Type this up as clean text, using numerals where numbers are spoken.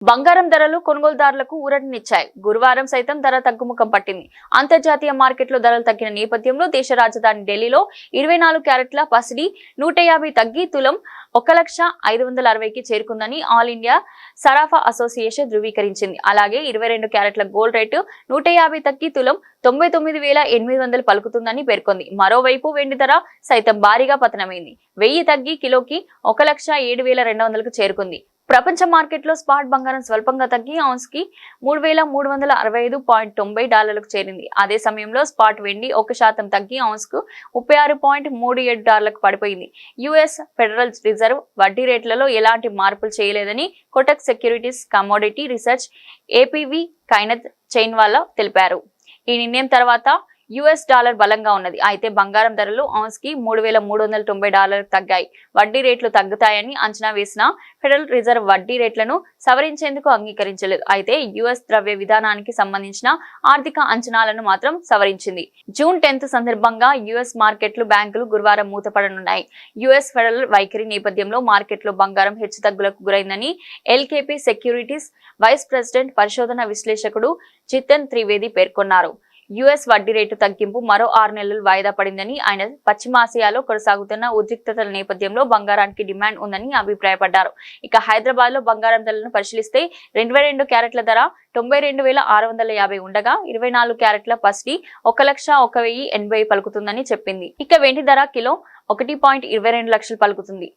బంగారం ధరలు కొనుగోలుదారులకు ఊరటనిచ్చాయి. గురువారం సైతం ధర తగ్గుముఖం పట్టింది. అంతర్జాతీయ మార్కెట్లో ధరలు తగ్గిన నేపథ్యంలో దేశ రాజధాని ఢిల్లీలో 24 క్యారెట్ల పసిడి 150 తగ్గి తులం 1,05,60కి చేరుకుందని ఆల్ ఇండియా సరాఫా అసోసియేషన్ ధృవీకరించింది. అలాగే 22 క్యారెట్ల గోల్డ్ రేటు 150 తగ్గి తులం 99,800 పలుకుతుందని పేర్కొంది. మరోవైపు వెండి ధర సైతం భారీగా పతనమైంది. 1000 తగ్గి కిలోకి 1,07,200కు చేరుకుంది. ప్రపంచ మార్కెట్లో స్పాట్ బంగారం స్వల్పంగా తగ్గి ఔన్స్ కి $3,365.90కు చేరింది. అదే సమయంలో స్పాట్ వెండి 1% తగ్గి ఔన్స్ కు $36.37కు పడిపోయింది. యుఎస్ ఫెడరల్ రిజర్వ్ వడ్డీ రేట్లలో ఎలాంటి మార్పులు చేయలేదని Kotak securities commodity research APV Kainat Chainwala తెలిపారు. ఈ నిర్ణయం తర్వాత యుఎస్ డాలర్ బలంగా ఉన్నది. అయితే బంగారం ధరలు ఔన్స్ కి $3,390 తగ్గాయి. వడ్డీ రేట్లు తగ్గుతాయని అంచనా వేసిన ఫెడరల్ రిజర్వ్ వడ్డీ రేట్లను సవరించేందుకు అంగీకరించలేదు. అయితే యుఎస్ ద్రవ్య విధానానికి సంబంధించిన ఆర్థిక అంచనాలను మాత్రం సవరించింది. జూన్ 10 సందర్భంగా యుఎస్ మార్కెట్లు బ్యాంకులు గురువారం మూతపడనున్నాయి. యుఎస్ ఫెడరల్ వైఖరి నేపథ్యంలో మార్కెట్లో బంగారం హెచ్చుతగ్గులకు గురైందని ఎల్కేపీ సెక్యూరిటీస్ వైస్ ప్రెసిడెంట్ పరిశోధన విశ్లేషకుడు జితన్ త్రివేది పేర్కొన్నారు. యుఎస్ వడ్డీ రేటు తగ్గింపు మరో 6 నెలలు వాయిదా పడిందని ఆయన పశ్చిమాసియాలో కొనసాగుతున్న ఉద్రిక్తతల నేపథ్యంలో బంగారానికి డిమాండ్ ఉందని అభిప్రాయపడ్డారు. ఇక హైదరాబాద్ లో బంగారం ధరలను పరిశీలిస్తే 22 క్యారెట్ల ధర 92,650 ఉండగా 24 క్యారెట్ల పసిడి 1,01,080 పలుకుతుందని చెప్పింది. ఇక వెండి ధర కిలో 1.22 లక్షలు పలుకుతుంది.